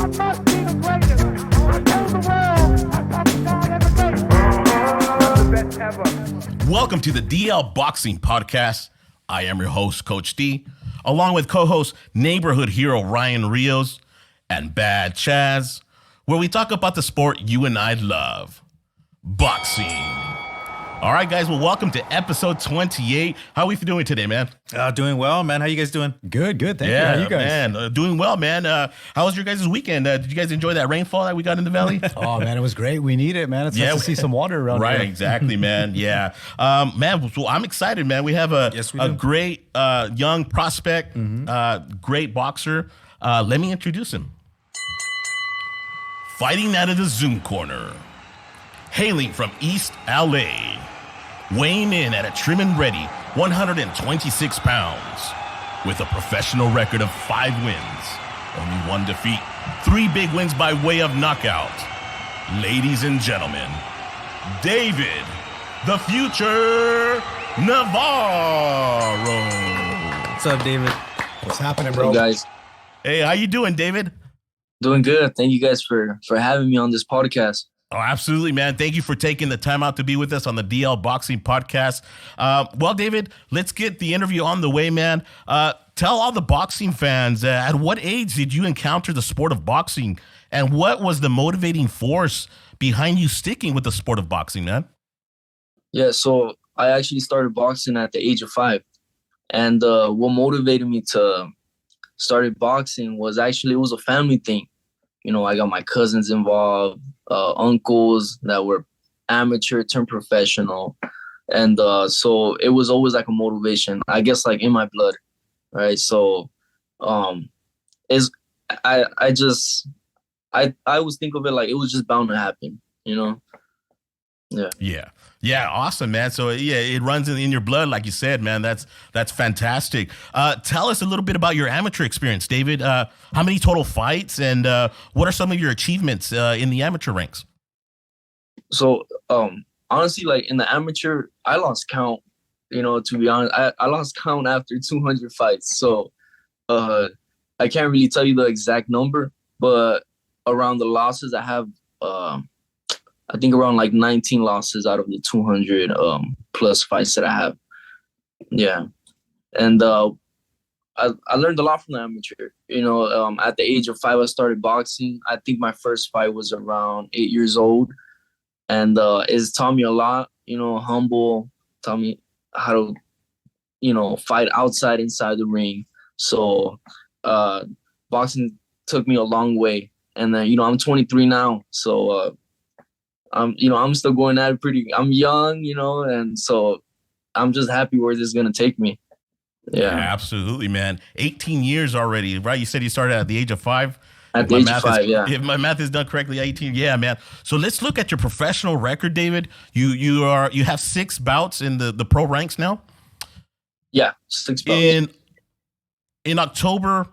must be the greatest. I told the world, I thought the God ever gave. The best ever. Welcome to the DL Boxing Podcast. I am your host, Coach D, along with co-host neighborhood hero Ryan Rios and Bad Chaz, where we talk about the sport you and I love, boxing. All right, guys. Well, welcome to episode 28. How are we doing today, man? Doing well, man. How you guys doing? Good. Thank you. How you guys? Man, doing well, man. How was your guys' weekend? Did you guys enjoy that rainfall that we got in the valley? Oh, man, it was great. We need it, man. It's nice to see some water around right, here. exactly, man. Yeah. Man, so I'm excited, man. We have a great young prospect, great boxer. Let me introduce him. Fighting out of the Zoom corner, hailing from East LA, weighing in at a trim and ready 126 pounds, with a professional record of 5 wins, only 1 defeat, 3 big wins by way of knockout. Ladies and gentlemen, David, the future Navarro. What's up, David? What's happening, bro? Hey guys, Hey, how you doing, David? doing good. Thank you guys for having me on this podcast. Oh, absolutely, man. Thank you for taking the time out to be with us on the DL Boxing Podcast. Well, David, let's get the interview on the way, man. Tell all the boxing fans, at what age did you encounter the sport of boxing, and what was the motivating force behind you sticking with the sport of boxing, man? Yeah, so I actually started boxing at the age of 5. And what motivated me to start boxing was actually, it was a family thing. You know, I got my cousins involved, uncles that were amateur turned professional. And so it was always like a motivation, I guess, like in my blood, right? So I always think of it like it was just bound to happen, you know? Yeah, awesome, man. So yeah, it runs in your blood, like you said, man. That's fantastic. Tell us a little bit about your amateur experience, David. How many total fights, and what are some of your achievements in the amateur ranks? So honestly, like in the amateur, I lost count. You know, to be honest, I lost count after 200 fights. So I can't really tell you the exact number, but around the losses, I have I think around like 19 losses out of the 200 plus fights that I have. Yeah. And I learned a lot from the amateur. You know, at the age of 5, I started boxing. I think my first fight was around 8 years old. And it's taught me a lot, you know, humble, taught me how to, you know, fight outside, inside the ring. So boxing took me a long way. And then, you know, I'm 23 now. So, I'm still going at it I'm young, you know, and so I'm just happy where this is going to take me. Yeah, absolutely, man. 18 years already, right? You said you started at the age of 5. At the age of 5, yeah. If my math is done correctly, 18. Yeah, man. So let's look at your professional record, David. You have 6 bouts in the pro ranks now. Yeah, 6 bouts. In October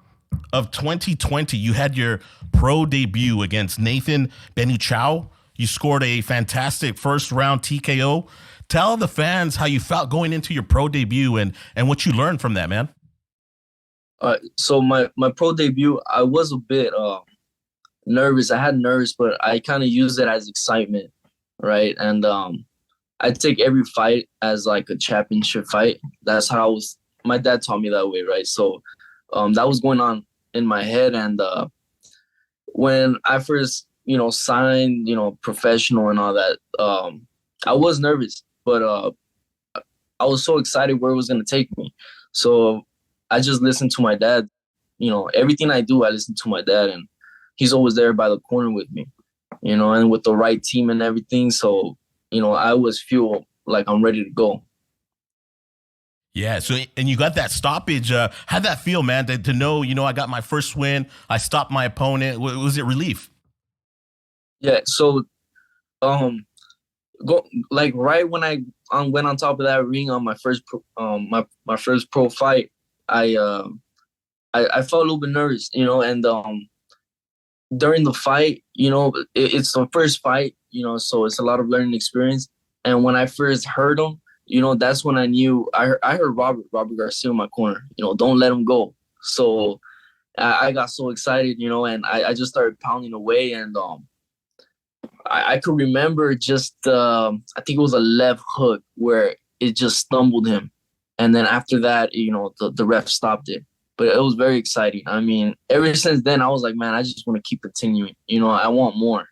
of 2020, you had your pro debut against Nathan Benuchao. You scored a fantastic first-round TKO. Tell the fans how you felt going into your pro debut and what you learned from that, man. So my pro debut, I was a bit nervous. I had nerves, but I kind of used it as excitement, right? And I take every fight as like a championship fight. That's how my dad taught me that way, right? So that was going on in my head. And when I first signed, professional and all that. I was nervous, but I was so excited where it was going to take me. So I just listened to my dad. You know, everything I do, I listen to my dad, and he's always there by the corner with me, and with the right team and everything. So, I always feel like I'm ready to go. Yeah. So, and you got that stoppage. How'd that feel, man? To know, I got my first win. I stopped my opponent. Was it relief? Yeah, so right when I went on top of that ring on my first my first pro fight, I felt a little bit nervous, and during the fight, it's the first fight, so it's a lot of learning experience. And when I first heard him, that's when I knew I heard Robert Garcia in my corner, don't let him go. So, I got so excited, and I just started pounding away, and I could remember just I think it was a left hook where it just stumbled him, and then after that, the ref stopped it. But it was very exciting. I mean, ever since then, I was like, man, I just want to keep continuing. I want more.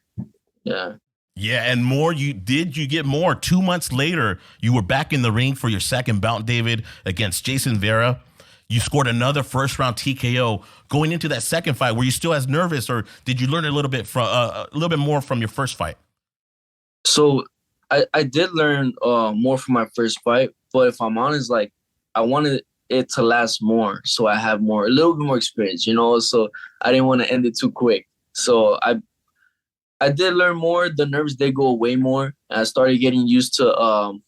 Yeah. Yeah, and more. You get more. 2 months later, you were back in the ring for your second bout, David, against Jason Vera. You scored another first-round TKO. Going into that second fight, were you still as nervous, or did you learn a little bit more from your first fight? So I did learn more from my first fight, but if I'm honest, like I wanted it to last more, so I have a little bit more experience, So I didn't want to end it too quick. So I did learn more. The nerves did go away more. I started getting used to.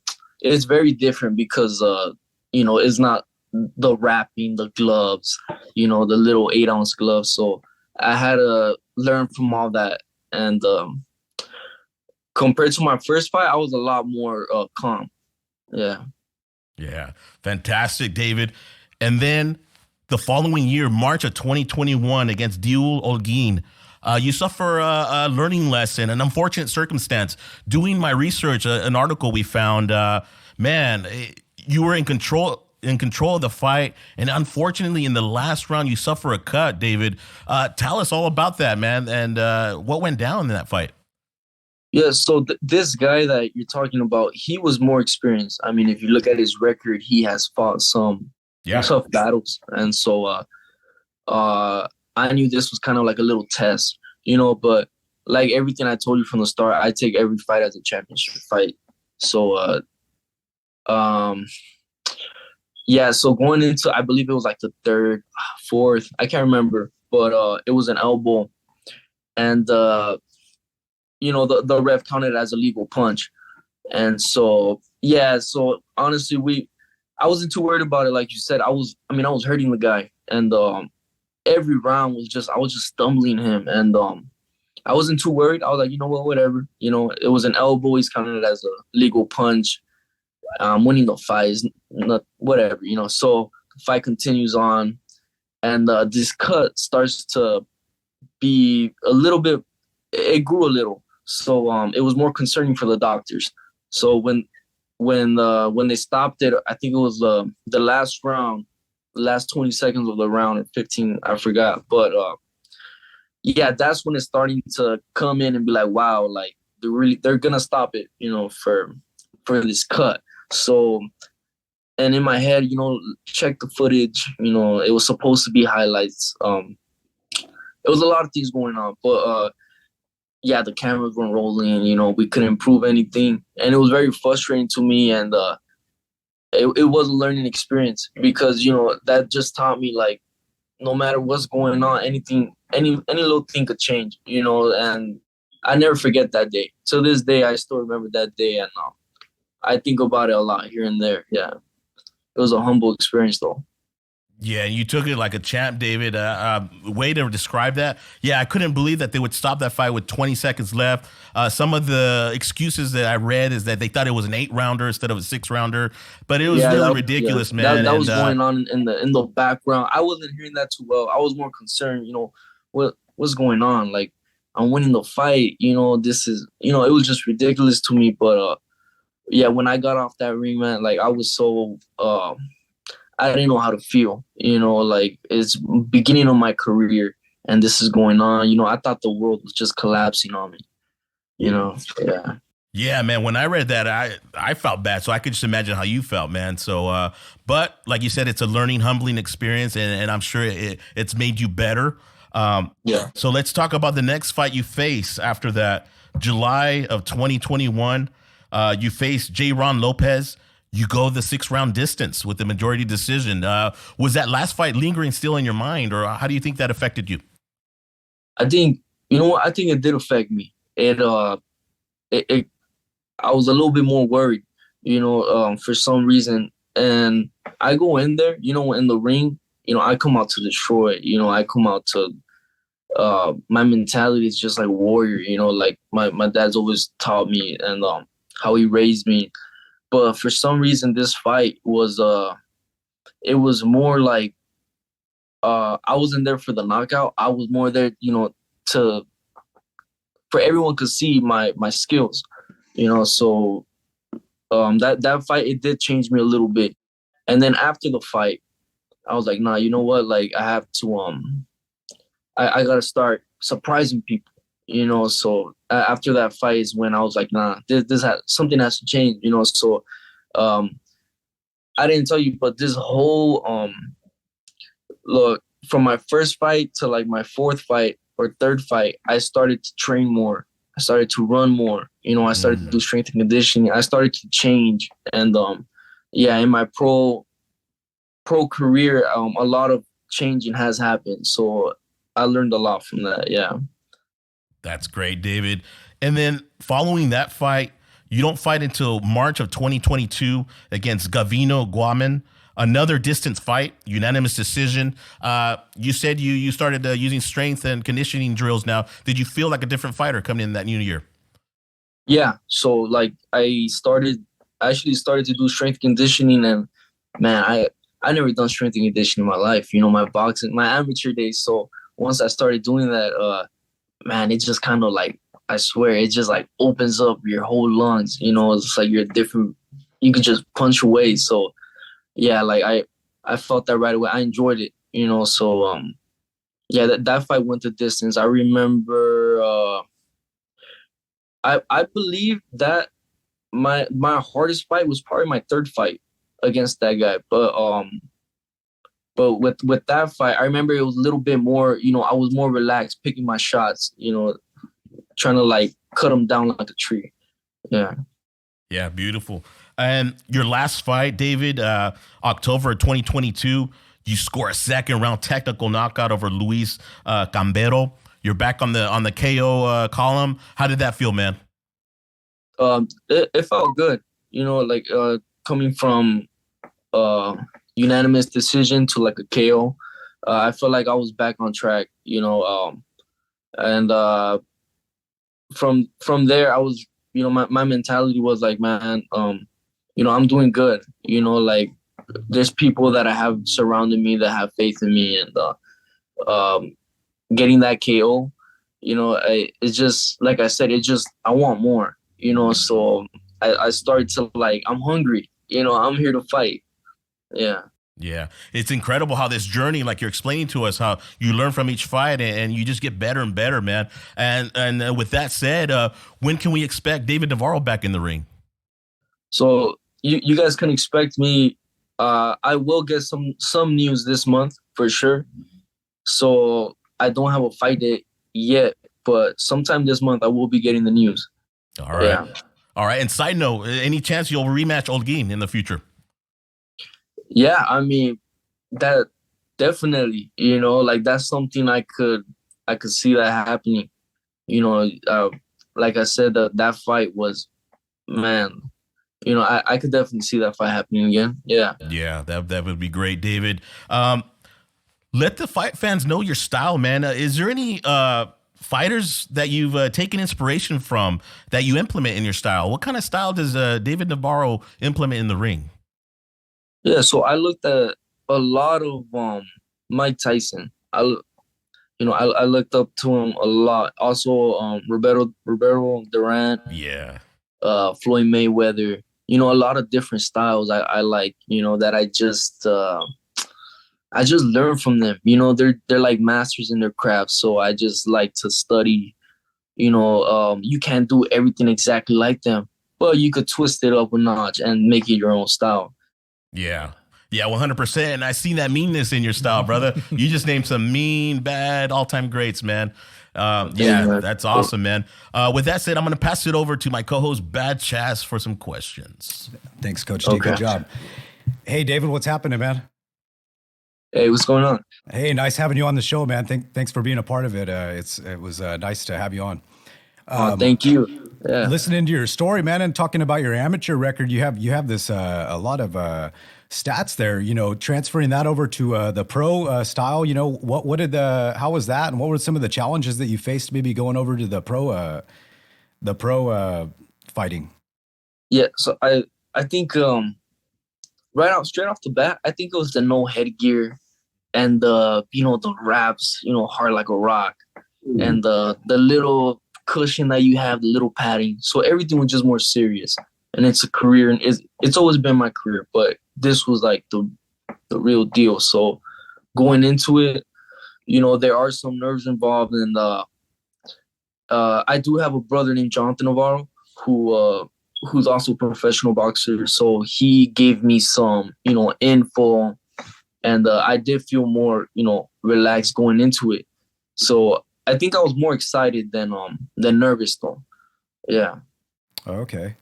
It's very different because it's not the wrapping, the gloves, the little 8-ounce gloves. So I had to learn from all that, and compared to my first fight, I was a lot more calm. Yeah. Yeah. Fantastic, David. And then the following year, March of 2021, against Diul Olguin, you suffer a learning lesson, an unfortunate circumstance. Doing my research, an article we found, you were in control of the fight, and unfortunately, in the last round, you suffer a cut. David, tell us all about that, man, and what went down in that fight. Yeah, so this guy that you're talking about, he was more experienced. I mean, if you look at his record, he has fought some tough battles, and so I knew this was kind of like a little test, but like everything I told you from the start, I take every fight as a championship fight. So, so going into, I believe it was like the third, fourth, I can't remember, but it was an elbow, and the ref counted it as a legal punch. And so, so honestly, I wasn't too worried about it. Like you said, I was hurting the guy, and every round I was just stumbling him, and I wasn't too worried. I was like, whatever. It was an elbow. He's counted it as a legal punch. Winning the fight is not whatever. So the fight continues on, and this cut starts to be a little bit. It grew a little, so it was more concerning for the doctors. So when they stopped it, I think it was the last round. The last 20 seconds of the round, or 15, I forgot. But that's when it's starting to come in and be like, wow, like they're gonna stop it, for this cut. So, and in my head, check the footage. It was supposed to be highlights. It was a lot of things going on, but the cameras weren't rolling. We couldn't improve anything, and it was very frustrating to me. And it was a learning experience because, that just taught me, like, no matter what's going on, any little thing could change, and I never forget that day. To this day, I still remember that day, and I think about it a lot here and there. Yeah. It was a humble experience, though. Yeah, you took it like a champ, David. Way to describe that. Yeah, I couldn't believe that they would stop that fight with 20 seconds left. Some of the excuses that I read is that they thought it was an 8-rounder instead of a 6-rounder, but it was really ridiculous, man. That was going on in the background. I wasn't hearing that too well. I was more concerned, what's going on? Like, I'm winning the fight. This is, it was just ridiculous to me. But when I got off that ring, man, like I was so. I didn't know how to feel, like it's beginning of my career and this is going on. I thought the world was just collapsing on me, yeah. Yeah, man, when I read that, I felt bad. So I could just imagine how you felt, man. So, but like you said, it's a learning, humbling experience, and I'm sure it's made you better. So let's talk about the next fight you face after that. July of 2021, you face J. Ron Lopez. You go the 6-round distance with the majority decision. Was that last fight lingering still in your mind, or how do you think that affected you? I think, I think it did affect me. I was a little bit more worried, for some reason. And I go in there, in the ring, I come out to destroy. I come out to, my mentality is just like warrior, like my dad's always taught me, and how he raised me. But for some reason, this fight was it was more like I wasn't there for the knockout. I was more there, to for everyone could see my skills, So that fight, it did change me a little bit. And then after the fight, I was like, nah, you know what? Like I have to I gotta start surprising people, So after that fight is when I was like, nah, something has to change, So I didn't tell you, but this whole look, from my first fight to like my fourth fight or third fight, I started to train more. I started to run more. I started to do strength and conditioning. I started to change, and in my pro career, a lot of changing has happened. So I learned a lot from that. Yeah. That's great, David. And then following that fight, you don't fight until March of 2022 against Gavino Guaman. Another distance fight, unanimous decision. You said you started using strength and conditioning drills now. Did you feel like a different fighter coming in that new year? Yeah. So like I actually started to do strength conditioning, and man, I never done strength and conditioning in my life. My boxing, my amateur days. So once I started doing that, man, it just kind of like, I swear, it just like opens up your whole lungs. It's like you're different. You can just punch away. So yeah, like I felt that right away. I enjoyed it. So that fight went the distance. I remember. I believe that my hardest fight was probably my third fight against that guy. But with that fight, I remember it was a little bit more, I was more relaxed, picking my shots, trying to like cut him down like a tree. Yeah. Yeah, beautiful. And your last fight, David, October 2022, you score a second round technical knockout over Luis Cambero. You're back on the KO column. How did that feel, man? It felt good. Coming from unanimous decision to like a KO. I felt like I was back on track, and from there I was, my mentality was like, man, I'm doing good. Like there's people that I have surrounded me that have faith in me, and getting that KO, it's just like I said, I want more, So I started to like, I'm hungry, I'm here to fight. Yeah. Yeah. It's incredible how this journey, like you're explaining to us, how you learn from each fight and you just get better and better, man. And with that said, when can we expect David Navarro back in the ring? So you guys can expect me. I will get some news this month for sure. So I don't have a fight date yet, but sometime this month I will be getting the news. All right. Yeah. All right. And side note, any chance you'll rematch Holguin in the future? Yeah, I mean, that definitely, like that's something I could see that happening. Like I said, that fight was, man, I could definitely see that fight happening again. Yeah. Yeah, that would be great, David. Let the fight fans know your style, man. Is there any fighters that you've taken inspiration from that you implement in your style? What kind of style does David Navarro implement in the ring? Yeah, so I looked at a lot of Mike Tyson. I looked up to him a lot. Also, Roberto Duran. Yeah. Floyd Mayweather. A lot of different styles I like. That I just learned from them. They're like masters in their craft. So I just like to study. You can't do everything exactly like them, but you could twist it up a notch and make it your own style. Yeah. Yeah, 100%. And I seen that meanness in your style, brother. You just named some mean, bad, all-time greats, man. That's awesome, man. With that said, I'm going to pass it over to my co-host, Bad Chaz, for some questions. Thanks, Coach D. Good job. Hey, David, what's happening, man? Hey, what's going on? Hey, nice having you on the show, man. Thanks for being a part of it. It was nice to have you on. Thank you. Yeah. Listening to your story, man, and talking about your amateur record, you have this a lot of stats there. Transferring that over to the pro style. How was that, and what were some of the challenges that you faced maybe going over to the pro fighting? Yeah, so I think straight off the bat, I think it was the no headgear, and the the wraps, hard like a rock, and the little cushion that you have, the little padding. So everything was just more serious. And it's a career, and it's always been my career, but this was like the real deal. So going into it, there are some nerves involved, and I do have a brother named Jonathan Navarro who's also a professional boxer. So he gave me some, info, and I did feel more, relaxed going into it. So I think I was more excited than nervous though. Yeah. Okay.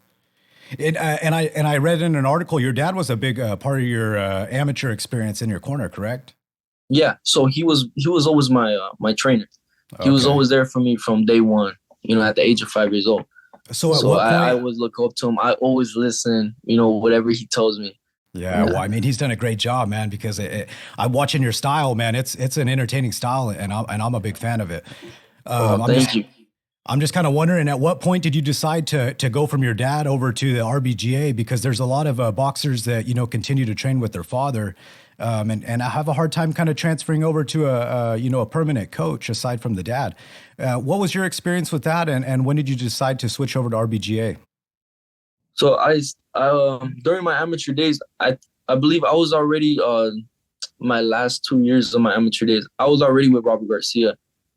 And I read in an article your dad was a big part of your amateur experience in your corner, correct? Yeah. So he was always my trainer. He was always there for me from day one. At the age of 5 years old. So at what point? I always look up to him. I always listen. Whatever he tells me. Yeah, well, I mean, he's done a great job, man. Because I'm watching your style, man. It's an entertaining style, and I'm a big fan of it. Thank you. I'm just kind of wondering, at what point did you decide to go from your dad over to the RBGA? Because there's a lot of boxers that continue to train with their father, and I have a hard time kind of transferring over to a permanent coach aside from the dad. What was your experience with that, and when did you decide to switch over to RBGA? So I during my amateur days, I believe I was already my last 2 years of my amateur days, I was already with Robert Garcia,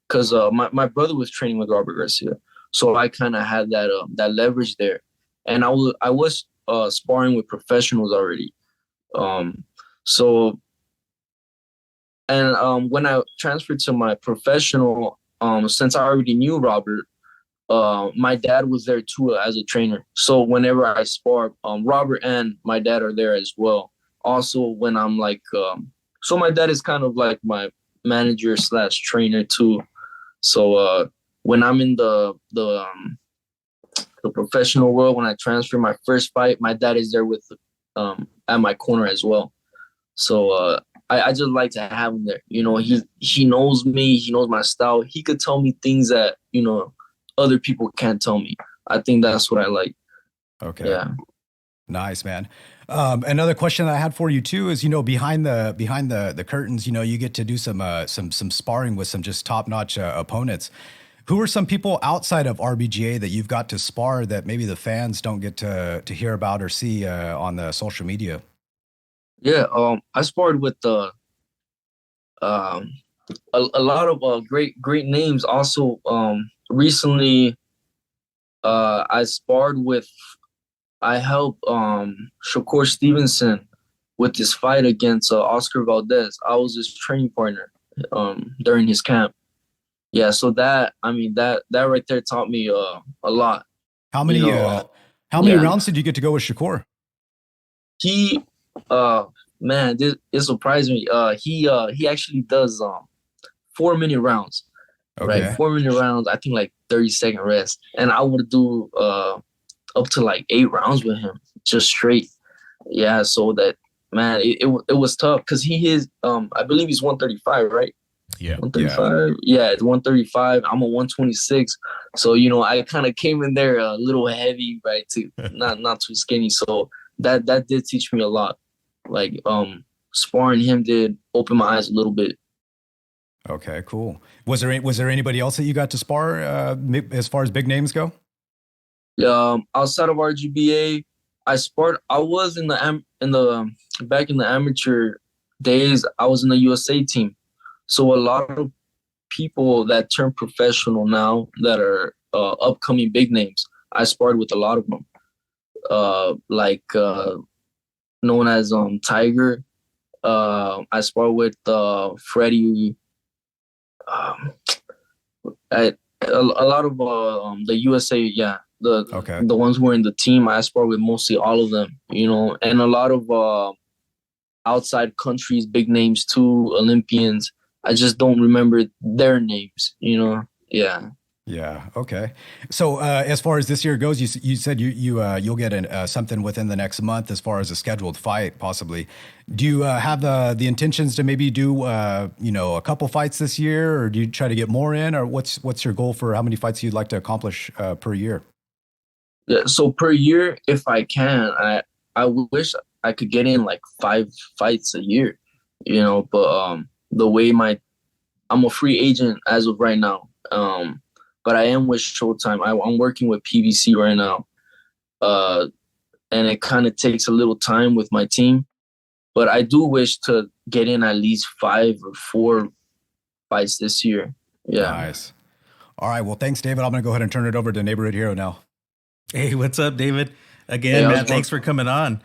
because my brother was training with Robert Garcia, so I kind of had that leverage there, and I was sparring with professionals already. So and when I transferred to my professional, since I already knew Robert, my dad was there too as a trainer. So whenever I spar, Robert and my dad are there as well. Also, when I'm like, so my dad is kind of like my manager / trainer too. So when I'm in the professional world, when I transfer my first fight, my dad is there with at my corner as well. So I just like to have him there. He knows me. He knows my style. He could tell me things that other people can't tell me. I think that's what I like. Okay. Yeah. Nice, man. Another question that I had for you too is, behind the curtains, you get to do some sparring with some just top-notch opponents. Who are some people outside of RBGA that you've got to spar that maybe the fans don't get to hear about or see on the social media? Yeah. I sparred with a lot of great names. Also, recently, I helped Shakur Stevenson with his fight against Oscar Valdez. I was his training partner during his camp. Yeah, so that right there taught me a lot. How many rounds did you get to go with Shakur? He man, it surprised me. He actually does 4-minute rounds. Okay. Right, 4-minute rounds. I think like 30-second rest, and I would do up to like 8 rounds with him, just straight. Yeah, so that, man, it was tough, because he is I believe he's 135, right? Yeah. 135. Yeah, it's 135. I'm a 126. So, I kind of came in there a little heavy, right? To not too skinny. So that did teach me a lot. Like sparring him did open my eyes a little bit. Okay, cool. Was there anybody else that you got to spar as far as big names go? Outside of RGBA, I sparred. I was back in the amateur days. I was in the USA team. So a lot of people that turn professional now that are upcoming big names, I sparred with a lot of them. Known as Tiger. I sparred with Freddie. A lot of the USA, yeah. The ones who were in the team, I sparred with mostly all of them, and a lot of outside countries, big names too, Olympians. I just don't remember their names, Yeah. Yeah. Okay. So as far as this year goes, you said you'll get something within the next month as far as a scheduled fight, possibly. Do you have the intentions to maybe do a couple fights this year, or do you try to get more in, or what's your goal for how many fights you'd like to accomplish per year? Yeah. So per year, if I can, I wish I could get in like 5 fights a year, but the way I'm a free agent as of right now. But I am with Showtime. I'm working with PBC right now. And it kind of takes a little time with my team. But I do wish to get in at least 5 or 4 fights this year. Yeah. Nice. All right. Well, thanks, David. I'm going to go ahead and turn it over to Neighborhood Hero now. Hey, what's up, David? Again, man, thanks for coming on.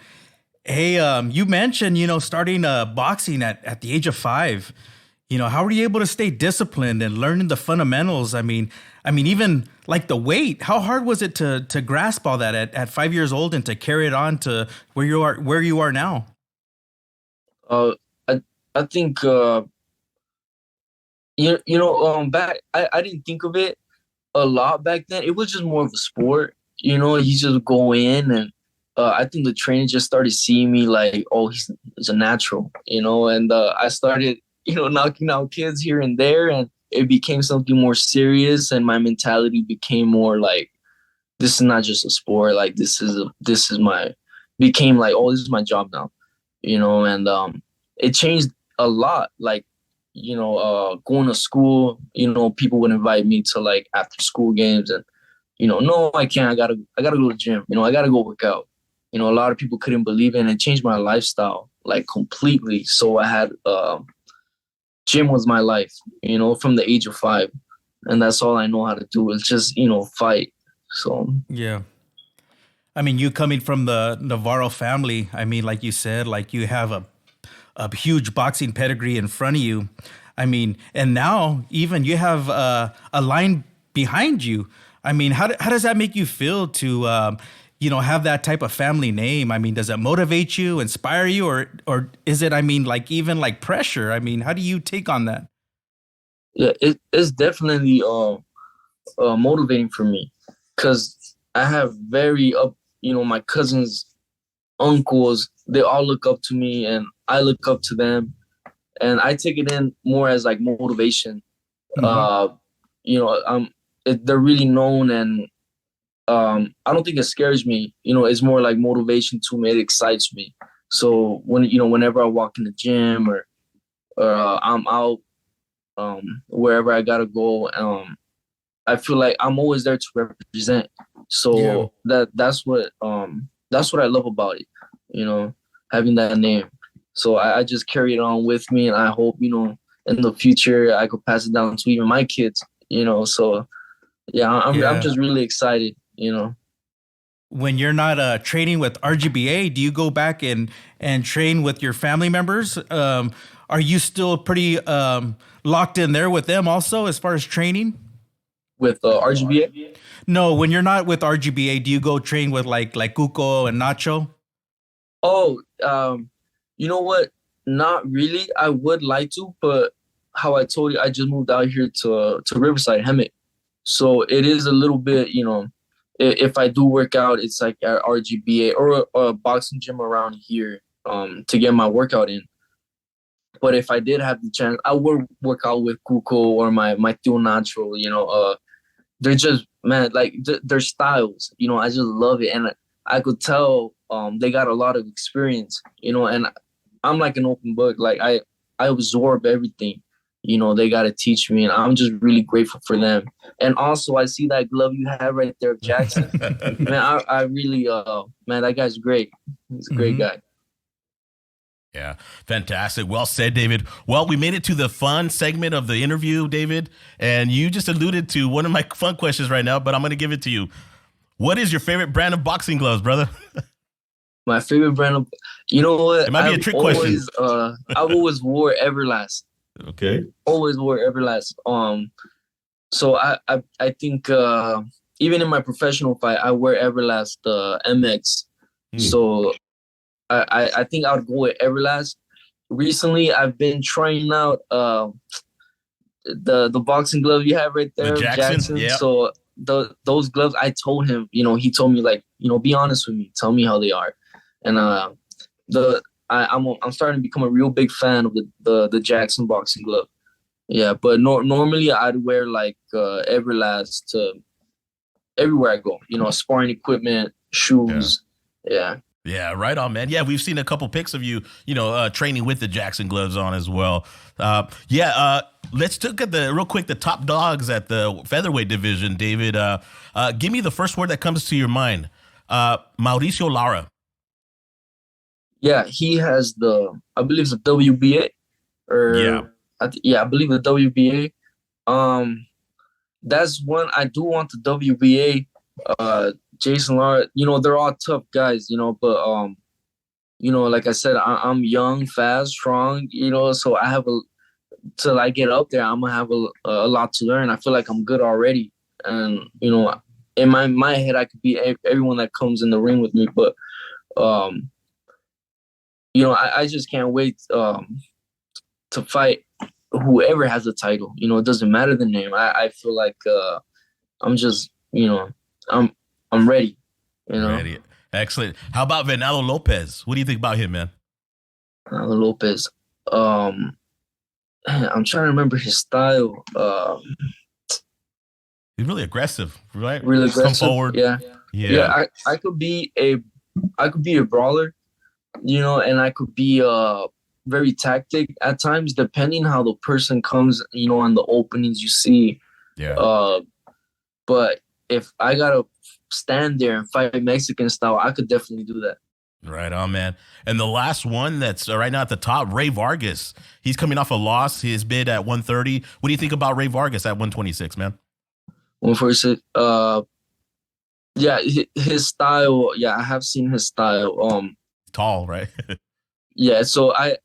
Hey, you mentioned, starting boxing at the age of 5. How were you able to stay disciplined and learning the fundamentals? I mean, even like the weight, how hard was it to grasp all that at 5 years old and to carry it on to where you are now? I think, back, I didn't think of it a lot back then. It was just more of a sport, you just go in, and I think the trainer just started seeing me like, oh, he's a natural, and I started, knocking out kids here and there, and it became something more serious, and my mentality became more like, this is not just a sport, like became like, oh, this is my job now, and it changed a lot, like, going to school, people would invite me to like after school games, and no, I can't, I gotta go to the gym, I gotta go work out. A lot of people couldn't believe it, and it changed my lifestyle like completely. So I had gym was my life, from the age of 5, and that's all I know how to do is just fight. So yeah, I mean, you coming from the Navarro family, I mean, like you said, like you have a huge boxing pedigree in front of you. I mean, and now even you have a line behind you. I mean, how does that make you feel to have that type of family name? I mean, does it motivate you, inspire you, or is it, I mean, like even like pressure? I mean, how do you take on that? Yeah, it's definitely motivating for me, because I have my cousins, uncles, they all look up to me, and I look up to them, and I take it in more as like motivation. Mm-hmm. They're really known, and I don't think it scares me. It's more like motivation to me. It excites me. So whenever I walk in the gym or I'm out, wherever I gotta go, I feel like I'm always there to represent. So that's what I love about it. Having that name. So I just carry it on with me, and I hope in the future I could pass it down to even my kids. So yeah, I'm just really excited. When you're not training with RGBA, do you go back and train with your family members? Are you still pretty locked in there with them also as far as training? With RGBA? No, when you're not with RGBA, do you go train with like Cuco and Nacho? Oh, you know what? Not really. I would like to, but how I told you, I just moved out here to Riverside, Hemet. So it is a little bit, if I do work out, it's like at RGBA or a boxing gym around here to get my workout in. But if I did have the chance, I would work out with Cuco or my Tszyu Natural. They're just, man, like their styles, I just love it. And I could tell they got a lot of experience, and I'm like an open book. Like I absorb everything. They got to teach me, and I'm just really grateful for them. And also, I see that glove you have right there, Jackson. Man, I really, that guy's great. He's a great guy. Yeah, fantastic. Well said, David. Well, we made it to the fun segment of the interview, David, and you just alluded to one of my fun questions right now, but I'm going to give it to you. What is your favorite brand of boxing gloves, brother? My favorite brand of, you know what? It might be a trick question. I've always wore Everlast. Okay. Always wore Everlast. So I think even in my professional fight, I wear Everlast MX. So I think I would go with Everlast. Recently, I've been trying out the boxing glove you have right there, Jackson. Yeah. So those gloves, I told him, he told me like, be honest with me, tell me how they are, and I'm starting to become a real big fan of the Jackson boxing glove. Yeah, but normally I'd wear like Everlast to everywhere I go. Sparring equipment, shoes. Yeah. Yeah, right on, man. Yeah, we've seen a couple pics of you, training with the Jackson gloves on as well. Let's look at real quick the top dogs at the featherweight division, David. Give me the first word that comes to your mind. Mauricio Lara. Yeah, he has I believe the WBA, I believe the WBA. That's one I do want the WBA. Jason Lara, they're all tough guys, but like I said, I'm young, fast, strong, so I have till I get up there, I'm gonna have a lot to learn. I feel like I'm good already, and in my head, I could beat everyone that comes in the ring with me, but I just can't wait to fight whoever has the title. It doesn't matter the name. I feel like I'm just, I'm ready. Ready. Excellent. How about Venado Lopez? What do you think about him, man? Venado Lopez. I'm trying to remember his style. He's really aggressive, right? Really aggressive. Come forward. Yeah. I could be a brawler, and I could be very tactic at times, depending how the person comes, on the openings you see. Yeah. But if I gotta stand there and fight Mexican style, I could definitely do that. Right on, man. And the last one that's right now at the top, Ray Vargas. He's coming off a loss. His bid at 130. What do you think about Ray Vargas at 126, man? 146. Yeah, his style. Yeah, I have seen his style. Tall, right? Yeah. So I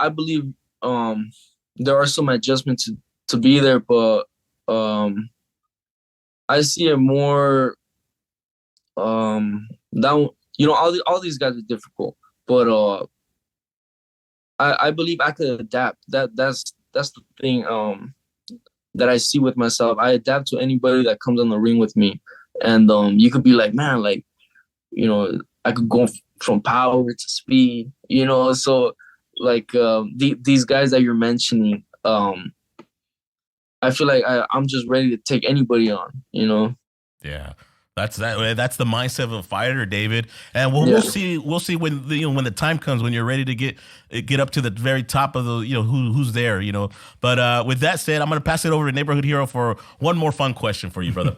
believe there are some adjustments to be there, but I see it more down. All these guys are difficult, but I believe I could adapt. That's the thing that I see with myself. I adapt to anybody that comes on the ring with me, and you could be like, man, like, I could go from power to speed, So like these guys that you're mentioning, I feel like I'm just ready to take anybody on, Yeah. That's the mindset of a fighter, David. And we'll see when the time comes when you're ready to get up to the very top of the who's there, But with that said, I'm gonna pass it over to Neighborhood Hero for one more fun question for you, brother.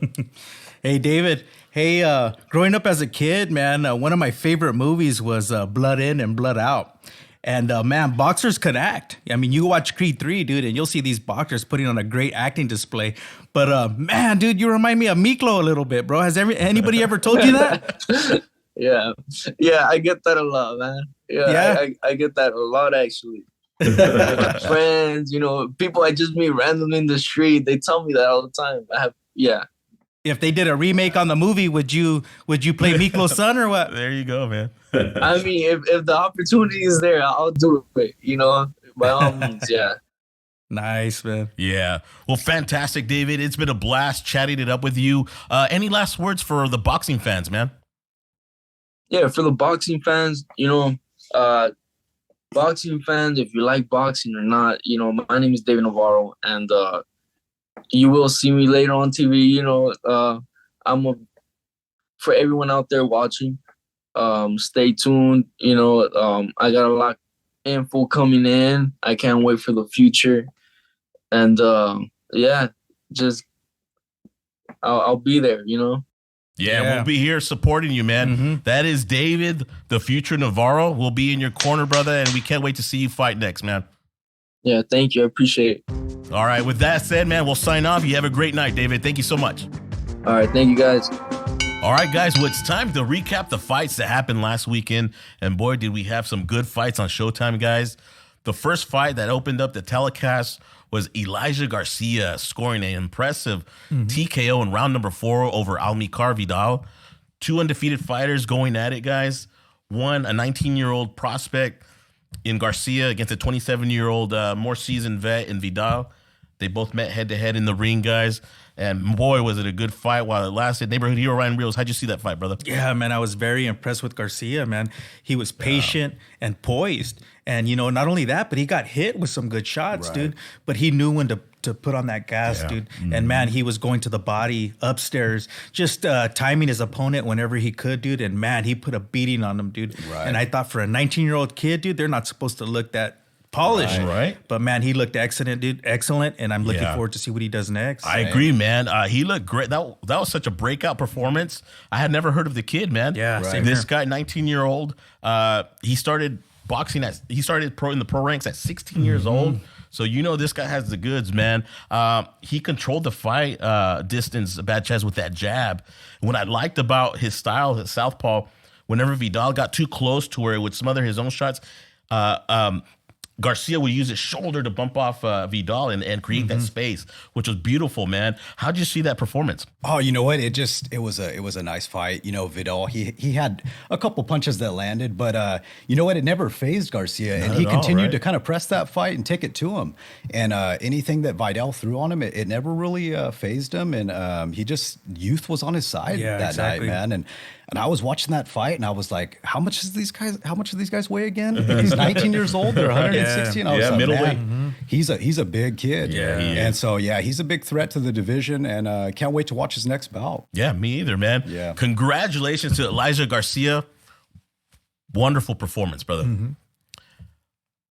Hey, David. Hey, growing up as a kid, man, one of my favorite movies was Blood In and Blood Out. And man, boxers can act. I mean, you watch Creed 3, dude, and you'll see these boxers putting on a great acting display. But man, dude, you remind me of Miklo a little bit, bro. Has anybody ever told you that? Yeah, I get that a lot, man. Yeah. I get that a lot, actually. Friends, people I just meet randomly in the street, they tell me that all the time. If they did a remake on the movie, would you play Miklo's son or what? There you go, man. I mean, if the opportunity is there, I'll do it. By all means, yeah. Nice, man. Yeah. Well, fantastic, David. It's been a blast chatting it up with you. Any last words for the boxing fans, man? Yeah, for the boxing fans, boxing fans, if you like boxing or not, my name is David Navarro, and you will see me later on TV. For everyone out there watching, stay tuned. I got a lot of info coming in. I can't wait for the future. And I'll be there, Yeah, we'll be here supporting you, man. Mm-hmm. That is David, the future Navarro. We'll be in your corner, brother, and we can't wait to see you fight next, man. Yeah, thank you. I appreciate it. All right, with that said, man, we'll sign off. You have a great night, David. Thank you so much. All right, thank you, guys. All right, guys, well, it's time to recap the fights that happened last weekend. And boy, did we have some good fights on Showtime, guys. The first fight that opened up the telecast was Elijah Garcia scoring an impressive TKO in round number 4 over Amilcar Vidal. 2 undefeated fighters going at it, guys. One, a 19-year-old prospect in Garcia against a 27-year-old more seasoned vet in Vidal. They both met head-to-head in the ring, guys. And boy, was it a good fight while it lasted. Neighborhood Hero Ryan Rios, how'd you see that fight, brother? Yeah, man, I was very impressed with Garcia, man. He was patient and poised. And, not only that, but he got hit with some good shots, dude. But he knew when to to put on that gas, dude. And man, he was going to the body upstairs, just timing his opponent whenever he could, dude. And man, he put a beating on him, dude. Right. And I thought for a 19-year-old kid, dude, they're not supposed to look that polished. Right. But man, he looked excellent, dude. Excellent. And I'm looking Yeah. forward to see what he does next. I agree, man. He looked great. That was such a breakout performance. I had never heard of the kid, man. Yeah, same This here. guy, 19-year-old, he started boxing he started in the pro ranks at 16 years old. So this guy has the goods, man. He controlled the fight distance, Bad Chaz, with that jab. And what I liked about his style, his southpaw, whenever Vidal got too close to where it would smother his own shots, Garcia would use his shoulder to bump off Vidal and create that space, which was beautiful, man. How'd you see that performance? Oh, you know what? It was a nice fight. Vidal, he had a couple punches that landed, but you know what? It never phased Garcia, and he at all, continued right? to kind of press that fight and take it to him. And anything that Vidal threw on him, it never really phased him. And youth was on his side that exactly. night, man. And I was watching that fight, and I was like, "How much do these guys weigh again?" He's 19 years old. They're 116. I was like, middleweight. man, he's a big kid. Yeah, he is. And so he's a big threat to the division, and can't wait to watch his next bout. Yeah, me either, man. Yeah. Congratulations to Elijah Garcia. Wonderful performance, brother.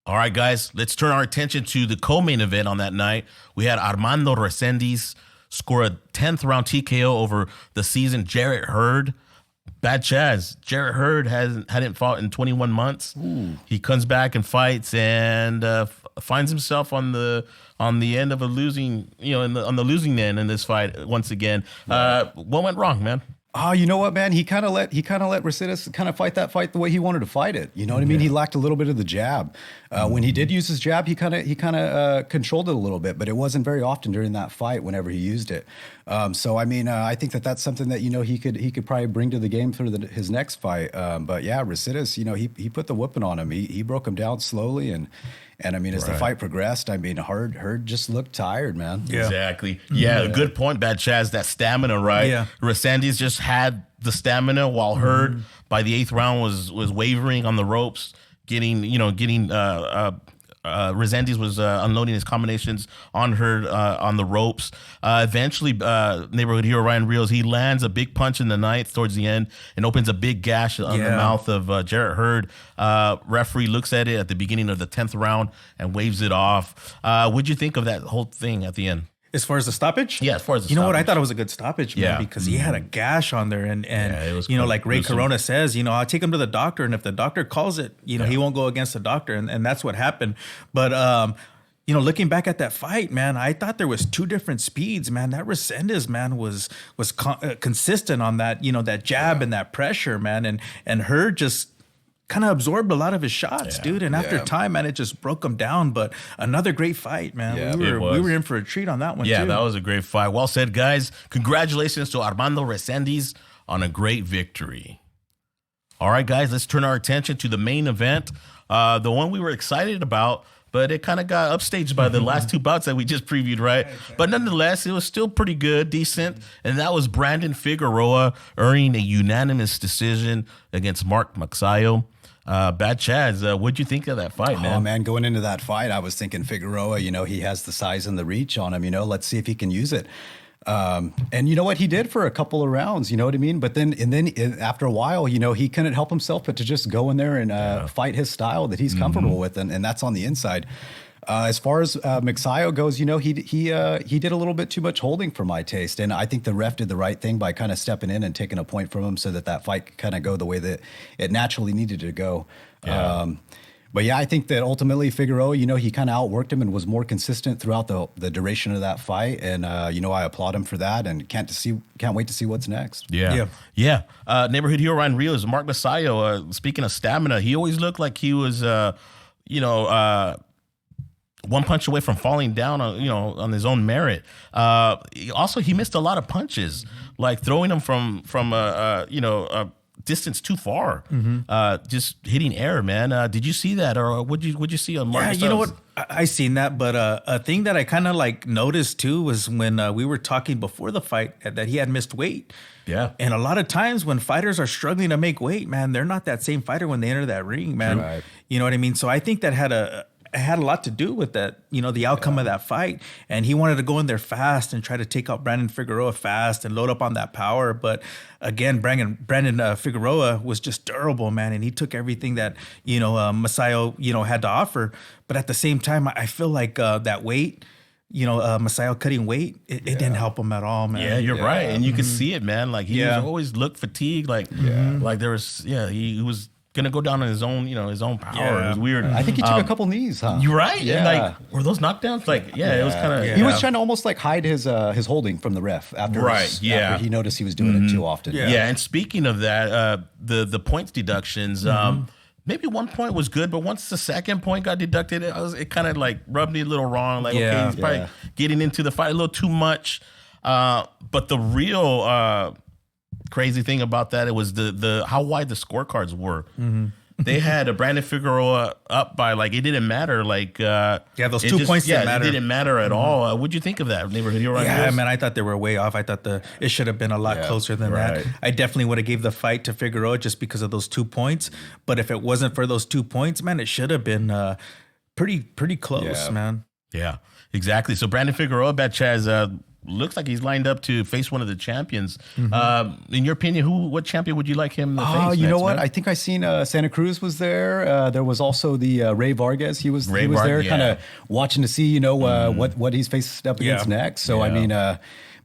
All right, guys, let's turn our attention to the co-main event on that night. We had Armando Resediz score a 10th round TKO over the seasoned Jarrett Hurd. Bad Chaz. Jarrett Hurd hadn't fought in 21 months. He comes back and fights and finds himself on the end of a losing, on the losing end in this fight once again. What went wrong, man? Oh, you know what, man? He kind of let Resediz kind of fight that fight the way he wanted to fight it. You know what I mean? He lacked a little bit of the jab. When he did use his jab, he kind of controlled it a little bit, but it wasn't very often during that fight. Whenever he used it, so I mean, I think that's something that he could probably bring to the game for his next fight. But yeah, Resediz, he put the whooping on him. He broke him down slowly and I mean, as the fight progressed, I mean, Hurd just looked tired, man. Yeah. Exactly. Yeah, good point, Bad Chaz. That stamina, right? Yeah. Resediz just had the stamina while Hurd by the 8th round was wavering on the ropes, Resediz was unloading his combinations on Hurd on the ropes. Eventually, neighborhood hero Ryan Rios, he lands a big punch in the ninth towards the end and opens a big gash on the mouth of Jarrett Hurd. Referee looks at it at the beginning of the 10th round and waves it off. What'd you think of that whole thing at the end? As far as the stoppage? Yeah, as far as the You know what? I stoppage. thought it was a good stoppage, man, Yeah. because he had a gash on there. And it was like Ray gruesome. Corona says, I'll take him to the doctor. And if the doctor calls it, he won't go against the doctor. And that's what happened. But, looking back at that fight, man, I thought there was two different speeds, man. That Resediz, man, was consistent on that, that jab and that pressure, man. And Hurd just kind of absorbed a lot of his shots, dude. And after time, man, it just broke him down. But another great fight, man. Yeah, we it was. were in for a treat on that one, Yeah, too. that was a great fight. Well said, guys. Congratulations to Armando Resediz on a great victory. All right, guys, let's turn our attention to the main event, the one we were excited about, but it kind of got upstaged by the last two bouts that we just previewed, right? But nonetheless, it was still pretty good, decent, and that was Brandon Figueroa earning a unanimous decision against Magsayo. Bad Chaz, what'd you think of that fight, man? Oh man, going into that fight, I was thinking Figueroa, he has the size and the reach on him, let's see if he can use it. And you know what he did for a couple of rounds, you know what I mean? But then after a while, he couldn't help himself but to just go in there and fight his style that he's comfortable with, and that's on the inside. As far as Magsayo goes, he did a little bit too much holding for my taste, and I think the ref did the right thing by kind of stepping in and taking a point from him so that fight could kind of go the way that it naturally needed to go. Yeah. But yeah, I think that ultimately Figueroa, he kind of outworked him and was more consistent throughout the duration of that fight, and I applaud him for that, and can't wait to see what's next. Yeah. Neighborhood hero Ryan Rios, Mark Magsayo. Speaking of stamina, he always looked like he was, one punch away from falling down on his own merit. Also, he missed a lot of punches, like throwing them from a distance too far, just hitting air, man. Did you see that, or what'd you see on Mark? Yeah, you know what? I seen that, but a thing that I kind of noticed too was when we were talking before the fight that he had missed weight. Yeah. And a lot of times when fighters are struggling to make weight, man, they're not that same fighter when they enter that ring, man. Right. You know what I mean? So I think that had had a lot to do with that, the outcome of that fight. And he wanted to go in there fast and try to take out Brandon Figueroa fast and load up on that power. But again, Brandon Figueroa was just durable, man. And he took everything that, Magsayo, had to offer. But at the same time, I feel like that weight, Magsayo cutting weight, it didn't help him at all, man. Yeah, you're right. And you could see it, man. Like he was always looked fatigued. Like there was, he was gonna go down on his own, his own power. Yeah. It was weird. I think he took a couple knees, huh? You're right. Yeah. And like, were those knockdowns? Like, it was kind of. He was trying to almost like hide his holding from the ref after after he noticed he was doing it too often. Yeah. And speaking of that, the points deductions. Maybe one point was good, but once the second point got deducted, it kind of like rubbed me a little wrong. Like, okay, he's probably getting into the fight a little too much. But the real crazy thing about that, it was the how wide the scorecards were. They had a Brandon Figueroa up by it didn't matter. Those 2 points didn't matter. It didn't matter at all. What'd you think of that neighborhood hero? Yeah, man, I thought they were way off. I thought it should have been a lot closer than that. I definitely would have gave the fight to Figueroa just because of those 2 points. But if it wasn't for those 2 points, man, it should have been pretty close, man. Yeah, exactly. So Brandon Figueroa, Chaz, looks like he's lined up to face one of the champions. In your opinion, what champion would you like him to face? Oh, you know what? Man? I think I seen Santa Cruz was there. There was also the Ray Vargas. He was there, kind of watching to see, what he's faced up against next. So I mean,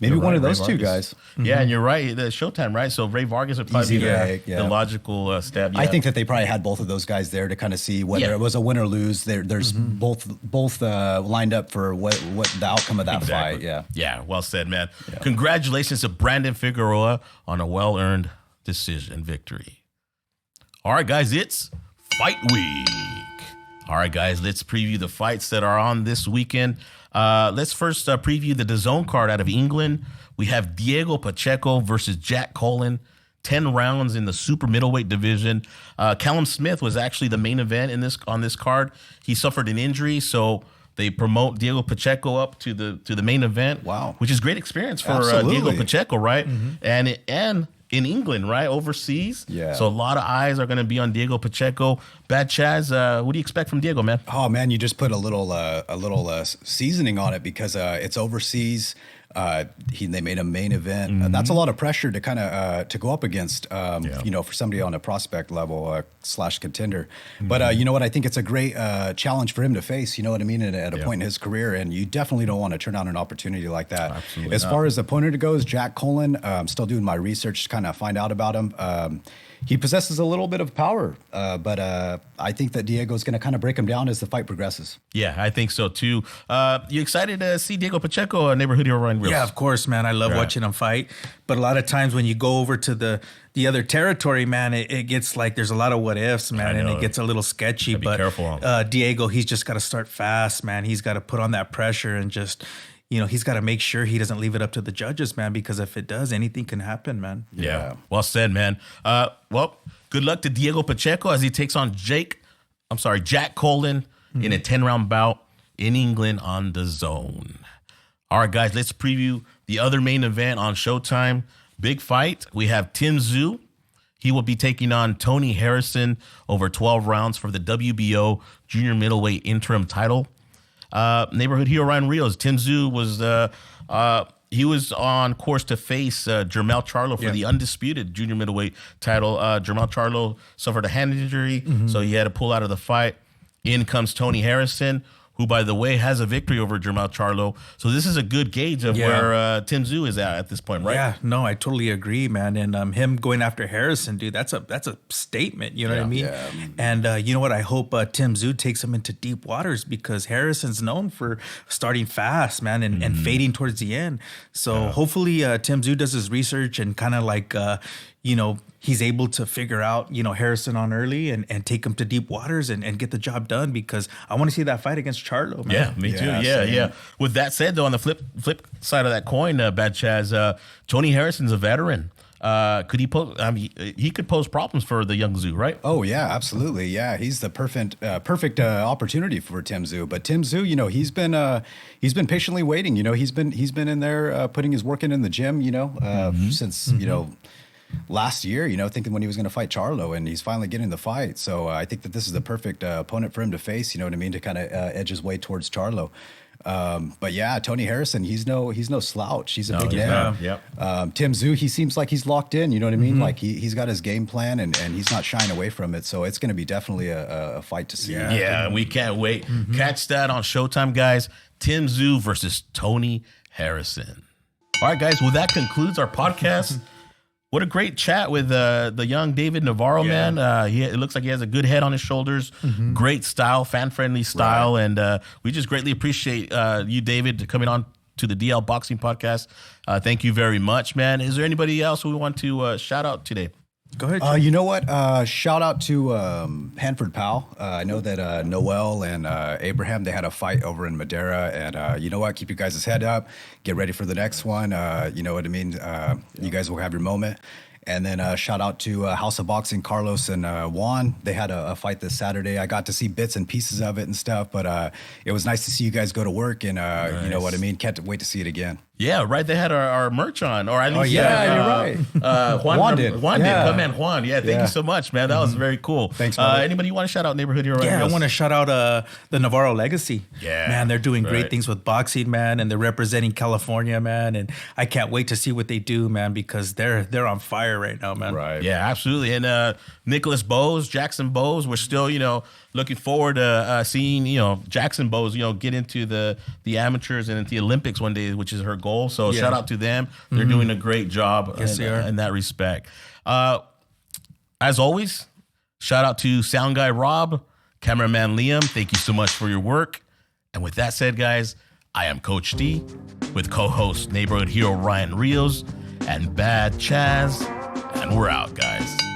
maybe one of those two guys. Yeah, and you're right. The Showtime, right? So Ray Vargas would probably be the logical step. Yeah. I think that they probably had both of those guys there to kind of see whether it was a win or lose. There's both lined up for what the outcome of that fight. Yeah. Yeah. Well said, man. Yeah. Congratulations to Brandon Figueroa on a well-earned decision victory. All right, guys, it's Fight Week. All right, guys, let's preview the fights that are on this weekend. Let's first preview the DAZN card out of England. We have Diego Pacheco versus Jack Cullen, 10 rounds in the super-middleweight division. Callum Smith was actually the main event on this card. He suffered an injury, so they promote Diego Pacheco up to the main event. Wow, which is great experience for Diego Pacheco, right? And in England, right, overseas. Yeah. So a lot of eyes are going to be on Diego Pacheco. Bad Chaz, what do you expect from Diego, man? Oh man, you just put a little seasoning on it because it's overseas. They made a main event. That's a lot of pressure to kind of to go up against, for somebody on a prospect level / contender. But you know what? I think it's a great challenge for him to face. You know what I mean? At a point in his career, and you definitely don't want to turn down an opportunity like that. Absolutely as far as the opponent goes, Jack Cullen. I'm still doing my research to kind of find out about him. He possesses a little bit of power, but I think that Diego's going to kind of break him down as the fight progresses. Yeah, I think so too. You excited to see Diego Pacheco, neighborhood hero Ryan Reels? Yeah, of course, man. I love watching him fight. But a lot of times when you go over to the other territory, man, it gets like there's a lot of what ifs, man, and it gets a little sketchy. Be careful. Diego, he's just got to start fast, man. He's got to put on that pressure and just, he's got to make sure he doesn't leave it up to the judges, man, because if it does, anything can happen, man. Yeah. Well said, man. Well, good luck to Diego Pacheco as he takes on Jack Cullen in a 10-round bout in England on DAZN. All right, guys, let's preview the other main event on Showtime. Big fight. We have Tszyu. He will be taking on Tony Harrison over 12 rounds for the WBO Junior-Middleweight interim title. Neighborhood hero Ryan Rios. Tszyu was he was on course to face Jermell Charlo for the undisputed junior middleweight title. Jermell Charlo suffered a hand injury, so he had to pull out of the fight. In comes Tony Harrison, who, by the way, has a victory over Jermell Charlo. So this is a good gauge of where Tszyu is at this point, right? Yeah, no, I totally agree, man. And him going after Harrison, dude, that's a statement. You know what I mean? Yeah. And you know what? I hope Tszyu takes him into deep waters because Harrison's known for starting fast, man, and fading towards the end. So hopefully Tszyu does his research and kind of like, he's able to figure out, Harrison on early and take him to deep waters and get the job done because I want to see that fight against Charlo, man. Yeah, me too. Yeah. With that said, though, on the flip side of that coin, Bad Chaz, Tony Harrison's a veteran. Could he pose? He could pose problems for the young Tszyu, right? Oh yeah, absolutely. Yeah, he's the perfect opportunity for Tszyu. But Tszyu, he's been patiently waiting. He's been in there putting his work in the gym. Since last year, thinking when he was going to fight Charlo, and he's finally getting the fight. So I think that this is the perfect opponent for him to face, you know what I mean, to kind of edge his way towards Charlo. But yeah, Tony Harrison, he's no slouch. He's a big man. Yep. Tszyu, he seems like he's locked in, you know what I mean? Like he's got his game plan and he's not shying away from it. So it's going to be definitely a fight to see. Yeah, we can't wait. Catch that on Showtime, guys. Tszyu versus Tony Harrison. All right, guys. Well, that concludes our podcast. What a great chat with the young David Navarro, man. It looks like he has a good head on his shoulders. Great style, fan-friendly style. Right. And we just greatly appreciate you, David, coming on to the DL Boxing Podcast. Thank you very much, man. Is there anybody else we want to shout out today? Go ahead. You know what? Shout out to Hanford Powell. I know that Noel and Abraham, they had a fight over in Madeira. And you know what? Keep your guys' head up. Get ready for the next one. You know what I mean? You guys will have your moment. And then shout out to House of Boxing, Carlos and Juan. They had a fight this Saturday. I got to see bits and pieces of it and stuff. But it was nice to see you guys go to work. And Nice. you know what I mean? Can't wait to see it again. Yeah, right. They had our merch on, or at least you're right. Juan did. Juan Yeah. did. My man Juan. Yeah, thank you so much, man. That was very cool. Thanks, brother. Anybody you want to shout out neighborhood hero? Yeah, I want to shout out the Navarro Legacy. Yeah, man, they're doing right. great things with boxing, man, and they're representing California, man. And I can't wait to see what they do, man, because they're on fire right now, man. Right. Yeah, absolutely. And Nicholas Bowes, Jackson Bowes, we're still, looking forward to seeing, Jackson Bowes, get into the amateurs and into the Olympics one day, which is her goal. So shout out to them. They're doing a great job in that respect. As always, shout out to sound guy Rob, cameraman Liam. Thank you so much for your work. And with that said, guys, I am Coach D with co-host neighborhood hero Ryan Rios and Bad Chaz. And we're out, guys.